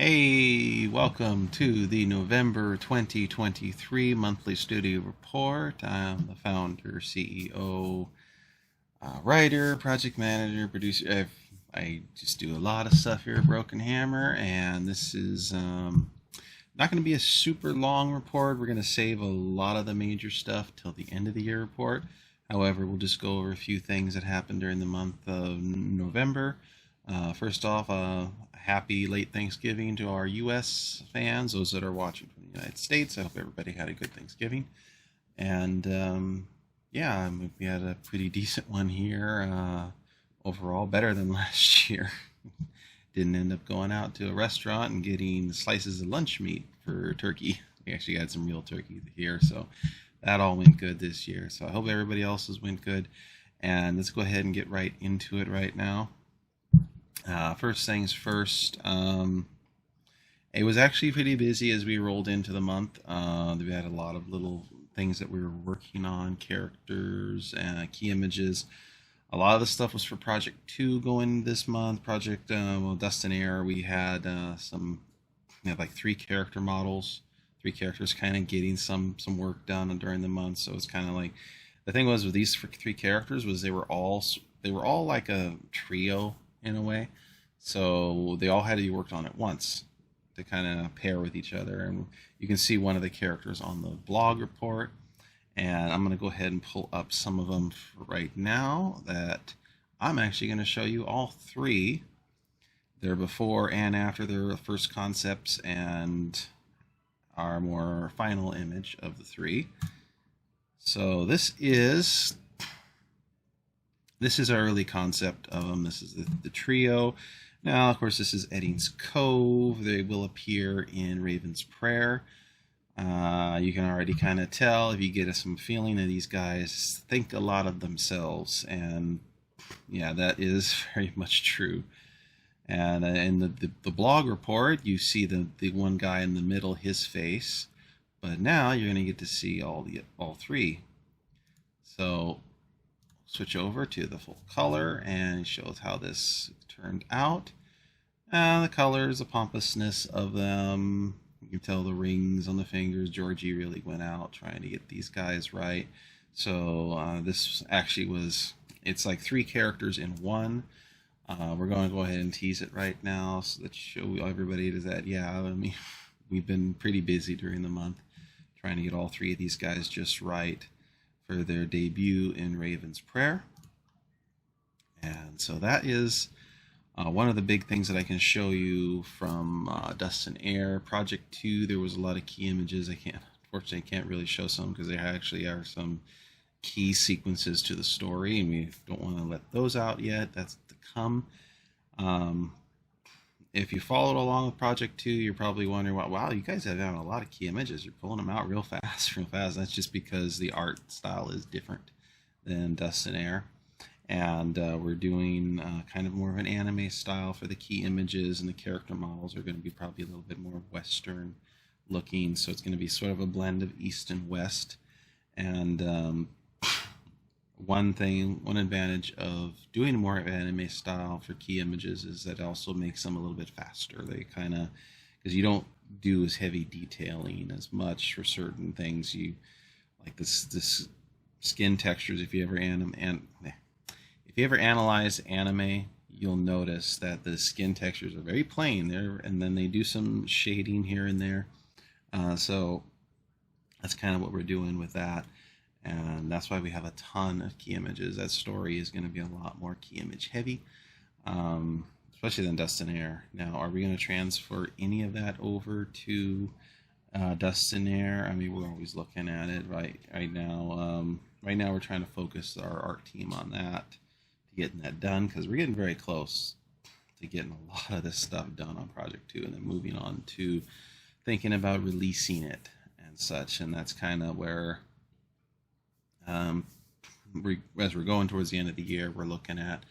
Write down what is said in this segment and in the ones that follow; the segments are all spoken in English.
Hey, welcome to the November 2023 monthly studio report. I'm the founder, CEO, writer, project manager, producer. I just do a lot of stuff here at Broken Hammer, and this is not going to be a super long report. We're going to save a lot of the major stuff till the end of the year report. However, we'll just go over a few things that happened during the month of November. First off, happy late Thanksgiving to our U.S. fans, those that are watching from the United States. I hope everybody had a good Thanksgiving. And yeah, we had a pretty decent one here overall, better than last year. Didn't end up going out to a restaurant and getting slices of lunch meat for turkey. We actually had some real turkey here, so that all went good this year. So I hope everybody else's went good. And let's go ahead and get right into it right now. First things first, it was actually pretty busy as we rolled into the month. We had a lot of little things that we were working on, characters and key images. A lot of the stuff was for Project 2 going this month. Project Dust and Air, we had like three character models, three characters kind of getting some work done during the month. So it's kind of like, the thing was with these three characters was they were all like a trio in a way. So they all had to be worked on at once to kind of pair with each other. And you can see one of the characters on the blog report. And I'm going to go ahead and pull up some of them right now that I'm actually going to show you all three. They're before and after their first concepts and our more final image of the three. So this is our early concept of them. This is the trio. Now, of course, this is Edding's Cove. They will appear in Raven's Prayer. You can already kind of tell if you get some feeling that these guys think a lot of themselves, and yeah, that is very much true. And in the blog report, you see the one guy in the middle, his face, but now you're going to get to see all three. So switch over to the full color, and it shows how this turned out. The colors, the pompousness of them. You can tell the rings on the fingers. Georgie really went out trying to get these guys right. So this actually it's like three characters in one. We're going to go ahead and tease it right now. So let's show everybody that, yeah, I mean, we've been pretty busy during the month trying to get all three of these guys just right for their debut in Raven's Prayer. And so that is one of the big things that I can show you from Dust and Air. Project 2, there was a lot of key images. Unfortunately, I can't really show some because there actually are some key sequences to the story, and we don't want to let those out yet. That's to come. If you followed along with Project 2, you're probably wondering, wow, you guys have a lot of key images. You're pulling them out real fast. That's just because the art style is different than Dust and Air. And we're doing kind of more of an anime style for the key images, and the character models are going to be probably a little bit more Western looking. So it's going to be sort of a blend of East and West. And one advantage of doing more anime style for key images is that it also makes them a little bit faster. They kind of, because you don't do as heavy detailing as much for certain things. You like this skin textures. If you ever analyze anime, you'll notice that the skin textures are very plain there, and then they do some shading here and there. So that's kind of what we're doing with that. And that's why we have a ton of key images. That story is going to be a lot more key image heavy, especially than Dust and Air. Now, are we going to transfer any of that over to Dust and Air? I mean, we're always looking at it right now. Right now, we're trying to focus our art team on that, to getting that done, because we're getting very close to getting a lot of this stuff done on Project 2, and then moving on to thinking about releasing it and such. And that's kind of where, as we're going towards the end of the year, we're looking at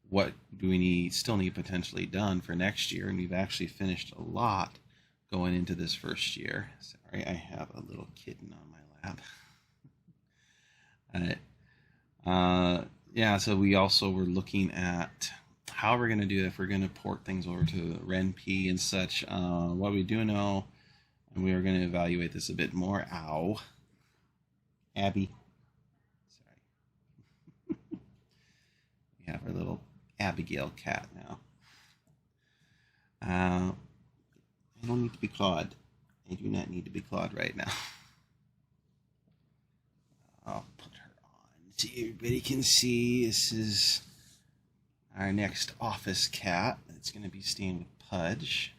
what do we still need potentially done for next year, and we've actually finished a lot going into this first year. Sorry, I have a little kitten on my lap. Yeah, so we also were looking at how we're going to do that, if we're going to port things over to RenP and such. What we do know, and we are going to evaluate this a bit more. Ow. Abby. Sorry. We have our little Abigail cat now. I don't need to be clawed. I do not need to be clawed right now. I'll put her on so everybody can see. This is our next office cat. It's going to be staying with Pudge.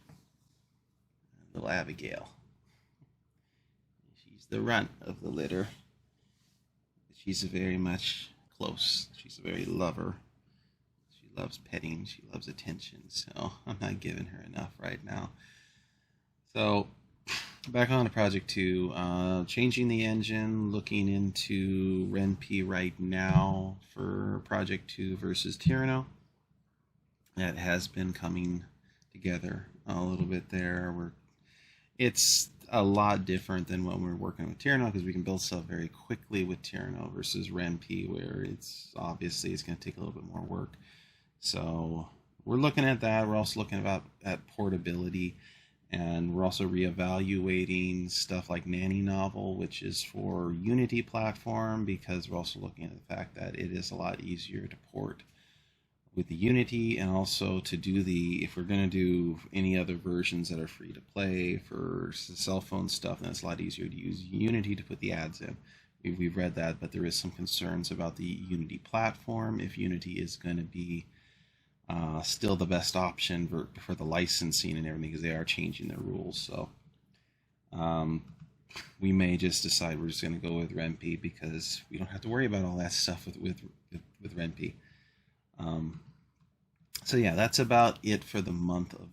Little Abigail. She's the runt of the litter. She's very much close. She's a very lover. She loves petting. She loves attention. So I'm not giving her enough right now. So back on to Project 2. Changing the engine, looking into RenP right now for Project 2 versus Tyranno. That has been coming together a little bit there. It's a lot different than when we're working with Tyranno, because we can build stuff very quickly with Tyranno versus RenP, where it's obviously it's going to take a little bit more work. So we're looking at that. We're also looking at portability, and we're also reevaluating stuff like Nanny Novel, which is for Unity platform, because we're also looking at the fact that it is a lot easier to port with the Unity, and also to do if we're going to do any other versions that are free to play for cell phone stuff, then it's a lot easier to use Unity to put the ads in. We've read that, but there is some concerns about the Unity platform, if Unity is going to be still the best option for the licensing and everything, because they are changing their rules. So we may just decide we're just going to go with RenP, because we don't have to worry about all that stuff with RenP. So yeah, that's about it for the month of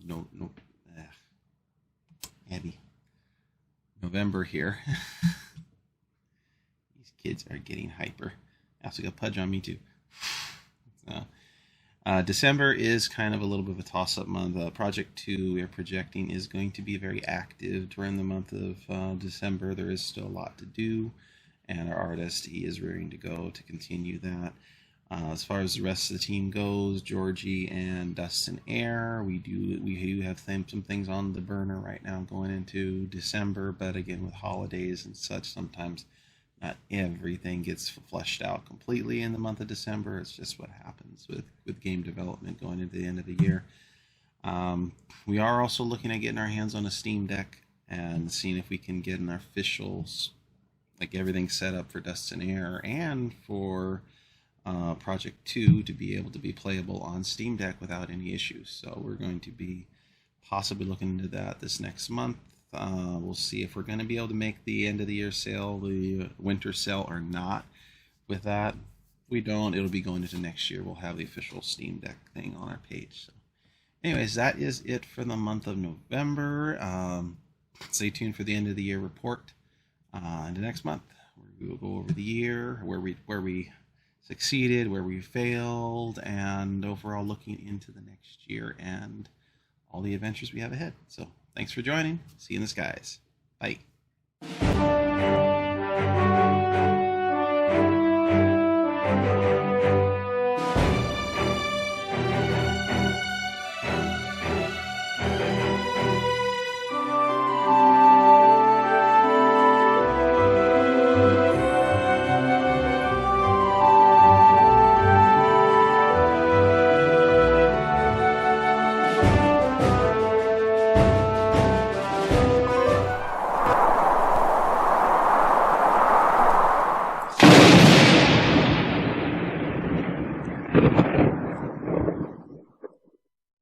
November here. These kids are getting hyper. I also got Pudge on me too. December is kind of a little bit of a toss-up month. Project 2 we're projecting is going to be very active during the month of December. There is still a lot to do, and our artist, he is rearing to go to continue that. As far as the rest of the team goes, Georgie and Dustin Air, we do have some things on the burner right now going into December, but again, with holidays and such, sometimes not everything gets fleshed out completely in the month of December. It's just what happens with game development going into the end of the year. We are also looking at getting our hands on a Steam Deck and seeing if we can get an official, like everything set up for Dustin Air and for Project 2 to be able to be playable on Steam Deck without any issues. So we're going to be possibly looking into that this next month. We'll see if we're going to be able to make the end of the year sale, the winter sale, or not. With that, if we don't, it'll be going into next year. We'll have the official Steam Deck thing on our page. So anyways, that is it for the month of November. Stay tuned for the end of the year report. And the next month, we will go over the year, where we succeeded, where we failed, and overall looking into the next year and all the adventures we have ahead. So thanks for joining. See you in the skies. Bye.